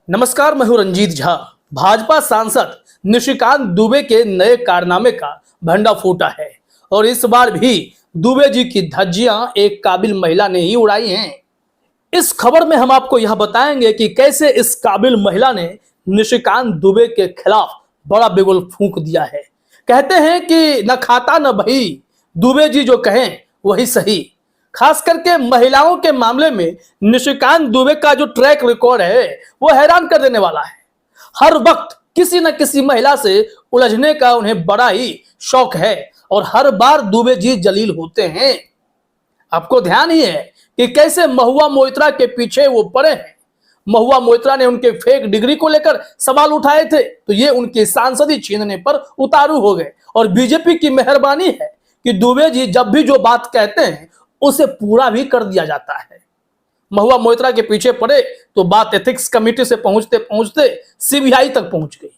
नमस्कार, मैं हूं रंजीत झा। भाजपा सांसद निशिकांत दुबे के नए कारनामे का भंडा फूटा है और इस बार भी दुबे जी की धज्जियां एक काबिल महिला ने ही उड़ाई हैं। इस खबर में हम आपको यह बताएंगे कि कैसे इस काबिल महिला ने निशिकांत दुबे के खिलाफ बड़ा बिगुल फूंक दिया है। कहते हैं कि न खाता न बही, दुबे जी जो कहें वही सही। खास करके महिलाओं के मामले में निशिकांत दुबे का जो ट्रैक रिकॉर्ड है वो हैरान कर देने वाला है। हर वक्त किसी न किसी महिला से उलझने का उन्हें बड़ा ही शौक है और हर बार दुबे जी जलील होते हैं। आपको ध्यान ही है कि कैसे महुआ मोइत्रा के पीछे वो पड़े हैं। महुआ मोइत्रा ने उनके फेक डिग्री को लेकर सवाल उठाए थे तो ये उनकी सांसदी छीनने पर उतारू हो गए और बीजेपी की मेहरबानी है कि दुबे जी जब भी जो बात कहते हैं उसे पूरा भी कर दिया जाता है। महुआ मोइत्रा के पीछे पड़े तो बात एथिक्स कमेटी से पहुंचते पहुंचते सीबीआई तक पहुंच गई।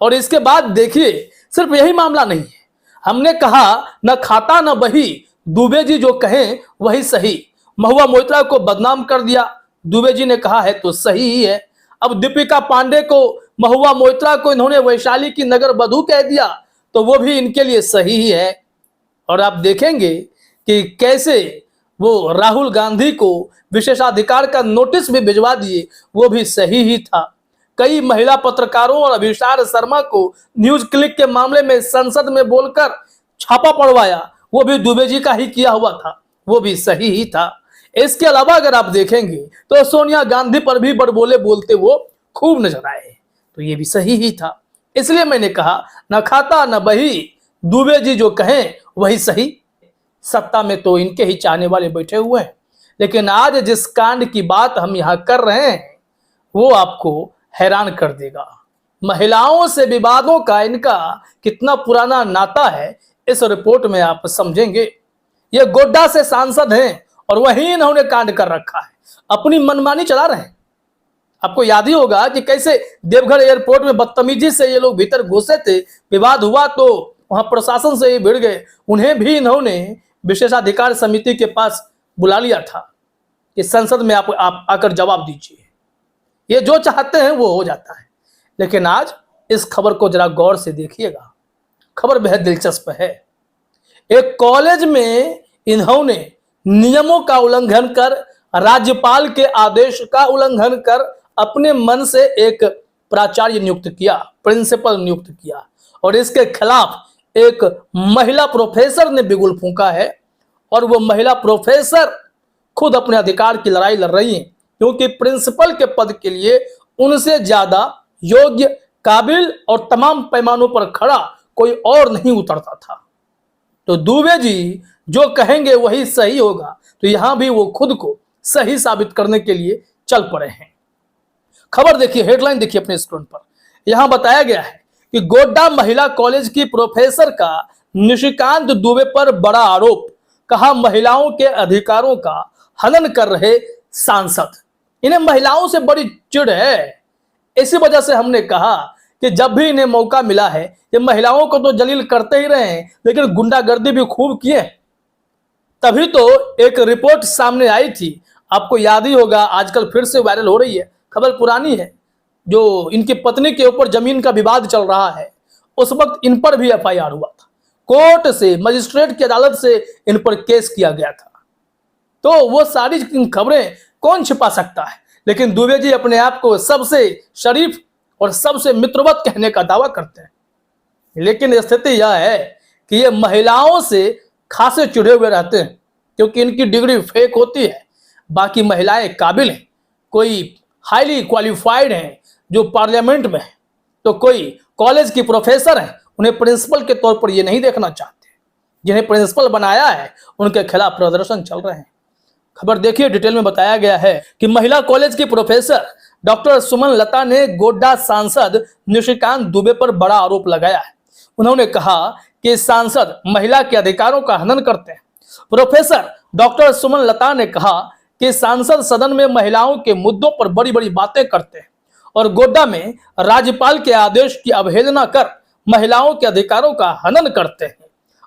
और इसके बाद देखिए, सिर्फ यही मामला नहीं है। हमने कहा न खाता न बही, दुबे जी जो कहें वही सही। महुआ मोइत्रा को बदनाम कर दिया, दुबे जी ने कहा है तो सही ही है। अब दीपिका पांडे को, महुआ मोइत्रा को इन्होंने वैशाली की नगर वधू कह दिया तो वो भी इनके लिए सही ही है। और आप देखेंगे कि कैसे वो राहुल गांधी को विशेषाधिकार का नोटिस भी भिजवा दिए, वो भी सही ही था। कई महिला पत्रकारों और अभिसार शर्मा को न्यूज क्लिक के मामले में संसद में बोलकर छापा पड़वाया, वो भी दुबे जी का ही किया हुआ था, वो भी सही ही था। इसके अलावा अगर आप देखेंगे तो सोनिया गांधी पर भी बड़बोले बोलते वो खूब नजर आए, तो ये भी सही ही था। इसलिए मैंने कहा न खाता न बही, दुबे जी जो कहें वही सही। सत्ता में तो इनके ही चाहने वाले बैठे हुए हैं, लेकिन आज जिस कांड की बात हम यहां कर रहे हैं वो आपको हैरान कर देगा। महिलाओं से विवादों का इनका कितना पुराना नाता है इस रिपोर्ट में आप समझेंगे। ये गोड्डा से सांसद हैं और वहीं इन्होंने कांड कर रखा है, अपनी मनमानी चला रहे हैं। आपको याद ही होगा कि कैसे देवघर एयरपोर्ट में बदतमीजी से ये लोग भीतर घुसे थे, विवाद हुआ तो वहां प्रशासन से ये भिड़ गए। उन्हें भी इन्होंने विशेषाधिकार समिति के पास बुला लिया था कि संसद में आप आकर जवाब दीजिए। ये जो चाहते हैं वो हो जाता है। लेकिन आज इस खबर को जरा गौर से देखिएगा, खबर बेहद दिलचस्प है। एक कॉलेज में इन्होंने नियमों का उल्लंघन कर, राज्यपाल के आदेश का उल्लंघन कर अपने मन से एक प्राचार्य नियुक्त किया, प्रिंसिपल नियुक्त किया और इसके खिलाफ एक महिला प्रोफेसर ने बिगुल फूंका है। और वो महिला प्रोफेसर खुद अपने अधिकार की लड़ाई लड़ रही हैं, क्योंकि प्रिंसिपल के पद के लिए उनसे ज्यादा योग्य, काबिल और तमाम पैमानों पर खड़ा कोई और नहीं उतरता था। तो दुबे जी जो कहेंगे वही सही होगा, तो यहां भी वो खुद को सही साबित करने के लिए चल पड़े हैं। खबर देखिए, हेडलाइन देखिए अपने स्क्रीन पर। यहां बताया गया है कि गोड्डा महिला कॉलेज की प्रोफेसर का निशिकांत दुबे पर बड़ा आरोप। कहा महिलाओं के अधिकारों का हनन कर रहे सांसद। इन्हें महिलाओं से बड़ी चिढ़ है। इसी वजह से हमने कहा कि जब भी इन्हें मौका मिला है ये महिलाओं को तो जलील करते ही रहे हैं, लेकिन गुंडागर्दी भी खूब किए। तभी तो एक रिपोर्ट सामने आई थी, आपको याद ही होगा, आजकल फिर से वायरल हो रही है, खबर पुरानी है, जो इनकी पत्नी के ऊपर जमीन का विवाद चल रहा है। उस वक्त इन पर भी एफआईआर हुआ था, कोर्ट से, मजिस्ट्रेट की अदालत से इन पर केस किया गया था। तो वो सारी खबरें कौन छिपा सकता है, लेकिन दुबे जी अपने आप को सबसे शरीफ और सबसे मित्रवत कहने का दावा करते हैं। लेकिन स्थिति यह है कि ये महिलाओं से खासे चिढ़े हुए रहते हैं, क्योंकि इनकी डिग्री फेक होती है। बाकी महिलाएं काबिल हैं, कोई हाईली क्वालिफाइड हैं जो पार्लियामेंट में है, तो कोई कॉलेज की प्रोफेसर है, उन्हें प्रिंसिपल के तौर पर ये नहीं देखना चाहते। जिन्हें प्रिंसिपल बनाया है उनके खिलाफ प्रदर्शन चल रहे हैं। खबर देखिए, डिटेल में बताया गया है कि महिला कॉलेज की प्रोफेसर डॉक्टर सुमन लता ने गोड्डा सांसद निशिकांत दुबे पर बड़ा आरोप लगाया है। उन्होंने कहा कि सांसद महिला के अधिकारों का हनन करते हैं। प्रोफेसर डॉक्टर सुमन लता ने कहा कि सांसद सदन में महिलाओं के मुद्दों पर बड़ी बड़ी बातें करते हैं और गोड्डा में राज्यपाल के आदेश की अवहेलना कर महिलाओं के अधिकारों का हनन करते हैं।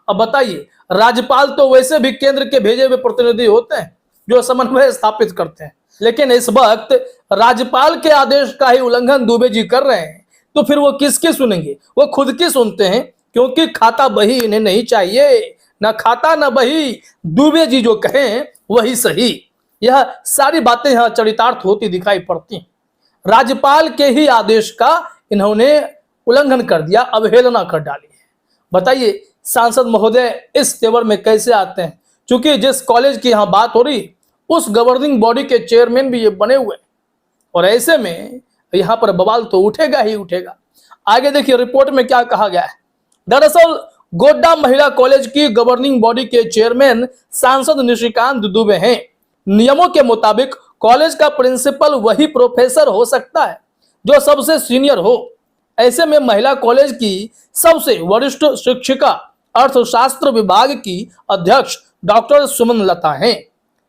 अब बताइए, राज्यपाल तो वैसे भी केंद्र के भेजे हुए प्रतिनिधि होते हैं जो समन्वय स्थापित करते हैं। लेकिन इस वक्त राज्यपाल के आदेश का ही उल्लंघन दुबे जी कर रहे हैं, तो फिर वो किसकी सुनेंगे? वो खुद की सुनते हैं, क्योंकि खाता बही इन्हें नहीं चाहिए। ना खाता ना बही, दुबे जी जो कहें वही सही। यह सारी बातें यहां चरितार्थ होती दिखाई पड़ती हैं। राज्यपाल के ही आदेश का इन्होंने उल्लंघन कर दिया, अवहेलना कर डाली है। बताइए सांसद महोदय इस तेवर में कैसे आते हैं? क्योंकि जिस कॉलेज की यहां बात हो रही, उस गवर्निंग बॉडी के चेयरमैन भी ये बने हुए हैं, और ऐसे में यहां पर बवाल तो उठेगा ही उठेगा। आगे देखिए रिपोर्ट में क्या कहा गया है। दरअसल गोड्डा महिला कॉलेज की गवर्निंग बॉडी के चेयरमैन सांसद निशिकांत दुबे हैं। नियमों के मुताबिक कॉलेज का प्रिंसिपल वही प्रोफेसर हो सकता है जो सबसे सीनियर हो। ऐसे में महिला कॉलेज की सबसे वरिष्ठ शिक्षिका अर्थशास्त्र विभाग की अध्यक्ष डॉक्टर सुमन लता हैं।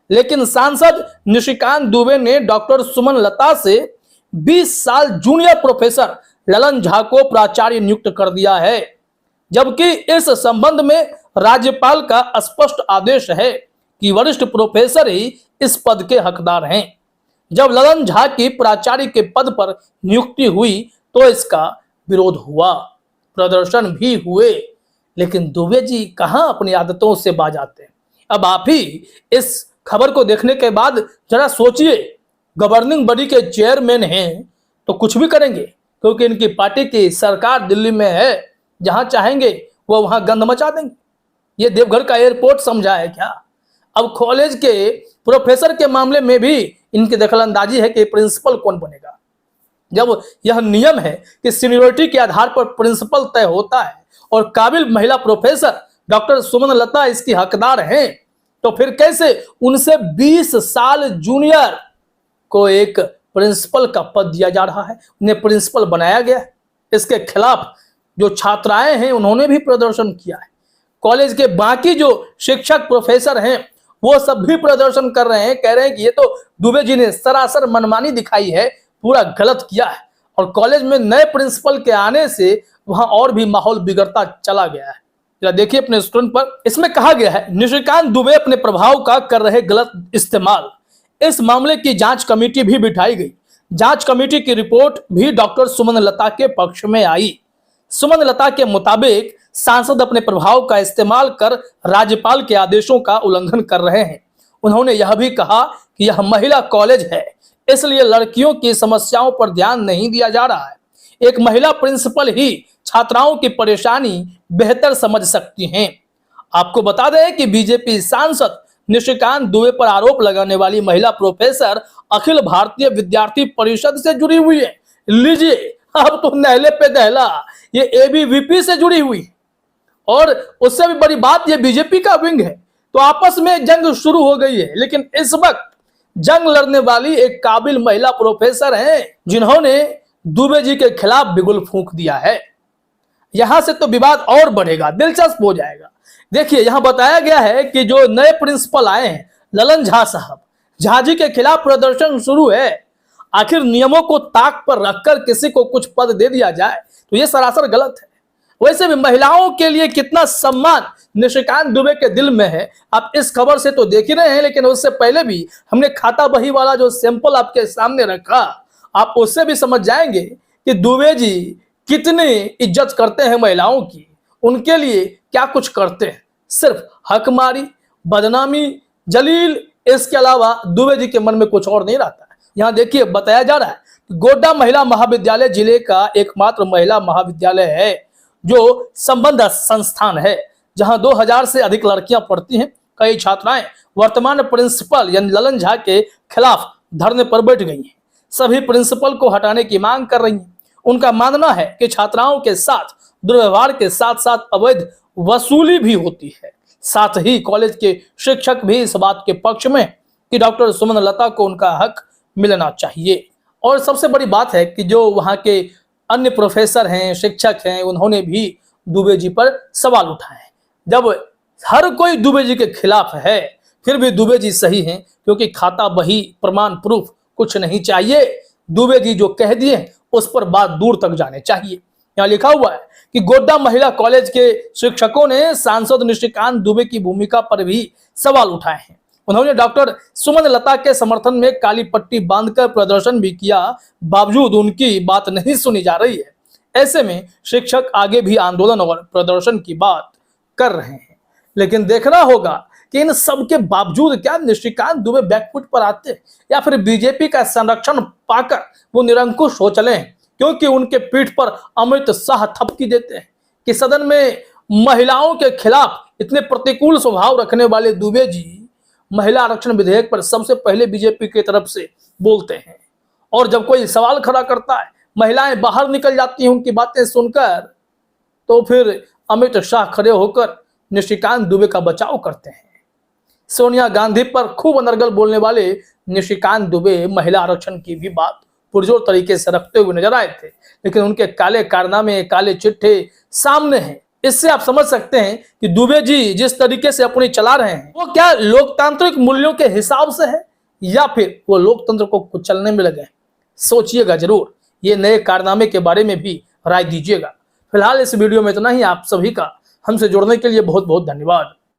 लेकिन सांसद निशिकांत दुबे ने डॉक्टर सुमन लता से 20 साल जूनियर प्रोफेसर ललन झा को प्राचार्य नियुक्त कर दिया है, जबकि इस संबंध में राज्यपाल का स्पष्ट आदेश है कि वरिष्ठ प्रोफेसर ही इस पद के हकदार हैं। जब ललन झा की प्राचार्य के पद पर नियुक्ति हुई तो इसका विरोध हुआ, प्रदर्शन भी हुए, लेकिन दुबे जी कहां अपनी आदतों से बाज आते हैं। अब आप ही इस खबर को देखने के बाद जरा सोचिए, गवर्निंग बॉडी के चेयरमैन हैं तो कुछ भी करेंगे, क्योंकि इनकी पार्टी की सरकार दिल्ली में है, जहां चाहेंगे वो वहां गंद मचा देंगे। ये देवघर का एयरपोर्ट समझा है क्या? अब कॉलेज के प्रोफेसर के मामले में भी इनकी दखलंदाजी है कि प्रिंसिपल कौन बनेगा। जब यह नियम है कि सीनियरिटी के आधार पर प्रिंसिपल तय होता है और काबिल महिला प्रोफेसर डॉक्टर सुमन लता इसकी हकदार हैं, तो फिर कैसे उनसे 20 साल जूनियर को एक प्रिंसिपल का पद दिया जा रहा है, उन्हें प्रिंसिपल बनाया गया है। इसके खिलाफ जो छात्राएं हैं उन्होंने भी प्रदर्शन किया है। कॉलेज के बाकी जो शिक्षक प्रोफेसर हैं वो सब भी प्रदर्शन कर रहे हैं, कह रहे हैं कि ये तो दुबे जी ने सरासर मनमानी दिखाई है, पूरा गलत किया है। और कॉलेज में नए प्रिंसिपल के आने से वहां और भी माहौल बिगड़ता चला गया है। जरा देखिए अपने स्क्रीन पर, इसमें कहा गया है निशिकांत दुबे अपने प्रभाव का कर रहे गलत इस्तेमाल। इस मामले की जांच कमेटी भी बिठाई गई। जांच कमेटी की रिपोर्ट भी डॉक्टर सुमन लता के पक्ष में आई। सुमन लता के मुताबिक सांसद अपने प्रभाव का इस्तेमाल कर राज्यपाल के आदेशों का उल्लंघन कर रहे हैं। उन्होंने यह भी कहा कि यह महिला कॉलेज है, इसलिए लड़कियों की समस्याओं पर ध्यान नहीं दिया जा रहा है। एक महिला प्रिंसिपल ही छात्राओं की परेशानी बेहतर समझ सकती हैं। आपको बता दें कि बीजेपी सांसद निशिकांत दुबे पर आरोप लगाने वाली महिला प्रोफेसर अखिल भारतीय विद्यार्थी परिषद से जुड़ी हुई है। लीजिए, अब तो नहले पे दहला, ये एबीवीपी से जुड़ी हुई, और उससे भी बड़ी बात ये बीजेपी का विंग है। तो आपस में जंग शुरू हो गई है, लेकिन इस वक्त जंग लड़ने वाली एक काबिल महिला प्रोफेसर हैं जिन्होंने दुबे जी के खिलाफ बिगुल फूंक दिया है। यहां से तो विवाद और बढ़ेगा, दिलचस्प हो जाएगा। देखिए यहां बताया गया है कि जो नए प्रिंसिपल आए हैं ललन झा साहब, झा जी के खिलाफ प्रदर्शन शुरू है। आखिर नियमों को ताक पर रखकर किसी को कुछ पद दे दिया जाए तो यह सरासर गलत है। वैसे भी महिलाओं के लिए कितना सम्मान निशिकांत दुबे के दिल में है, आप इस खबर से तो देख ही रहे हैं, लेकिन उससे पहले भी हमने खाता बही वाला जो सैंपल आपके सामने रखा, आप उससे भी समझ जाएंगे कि दुबे जी कितनी इज्जत करते हैं महिलाओं की, उनके लिए क्या कुछ करते हैं। सिर्फ हकमारी, बदनामी, जलील, इसके अलावा दुबे जी के मन में कुछ और नहीं रहता है। यहाँ देखिए बताया जा रहा है कि गोड्डा महिला महाविद्यालय जिले का एकमात्र महिला महाविद्यालय है जो संबद्ध संस्थान है, जहां 2000 से अधिक लड़कियां पढ़ती हैं। कई छात्राएं वर्तमान प्रिंसिपल यानी ललन झा के खिलाफ धरने पर बैठ गई हैं। सभी प्रिंसिपल को हटाने की मांग कर रही हैं। उनका मानना है कि छात्राओं के साथ दुर्व्यवहार के साथ साथ अवैध वसूली भी होती है। साथ ही कॉलेज के शिक्षक भी इस बात के पक्ष में कि डॉक्टर सुमन लता को उनका हक मिलना चाहिए। और सबसे बड़ी बात है कि जो वहां के अन्य प्रोफेसर हैं, शिक्षक हैं, उन्होंने भी दुबे जी पर सवाल उठाए। जब हर कोई दुबे जी के खिलाफ है, फिर भी दुबे जी सही हैं, क्योंकि खाता बही प्रमाण प्रूफ कुछ नहीं चाहिए। दुबे जी जो कह दिए उस पर बात दूर तक जाने चाहिए। यहाँ लिखा हुआ है कि गोड्डा महिला कॉलेज के शिक्षकों ने सांसद निशिकांत दुबे की भूमिका पर भी सवाल उठाए हैं। उन्होंने डॉक्टर सुमन लता के समर्थन में काली पट्टी बांधकर प्रदर्शन भी किया, बावजूद उनकी बात नहीं सुनी जा रही है। ऐसे में शिक्षक आगे भी आंदोलन और प्रदर्शन की बात कर रहे हैं, लेकिन देखना होगा कि इन सब के बावजूद क्या निशिकांत दुबे बैकफुट पर आते या फिर बीजेपी का संरक्षण पाकर वो निरंकुश हो चले, क्योंकि उनके पीठ पर अमित शाह थपकी देते हैं कि सदन में महिलाओं के खिलाफ इतने प्रतिकूल स्वभाव रखने वाले दुबे जी महिला आरक्षण विधेयक पर सबसे पहले बीजेपी की तरफ से बोलते हैं, और जब कोई सवाल खड़ा करता है, महिलाएं बाहर निकल जाती हैं उनकी बातें सुनकर, तो फिर अमित शाह खड़े होकर निशिकांत दुबे का बचाव करते हैं। सोनिया गांधी पर खूब अनर्गल बोलने वाले निशिकांत दुबे महिला आरक्षण की भी बात पुरजोर तरीके से रखते हुए नजर आए थे, लेकिन उनके काले कारनामे, काले चिट्ठे सामने हैं। इससे आप समझ सकते हैं कि दुबे जी जिस तरीके से अपनी चला रहे हैं वो क्या लोकतांत्रिक मूल्यों के हिसाब से है या फिर वो लोकतंत्र को कुचलने में लगे। सोचिएगा जरूर, ये नए कारनामे के बारे में भी राय दीजिएगा। फिलहाल इस वीडियो में इतना ही। आप सभी का हमसे जुड़ने के लिए बहुत बहुत धन्यवाद।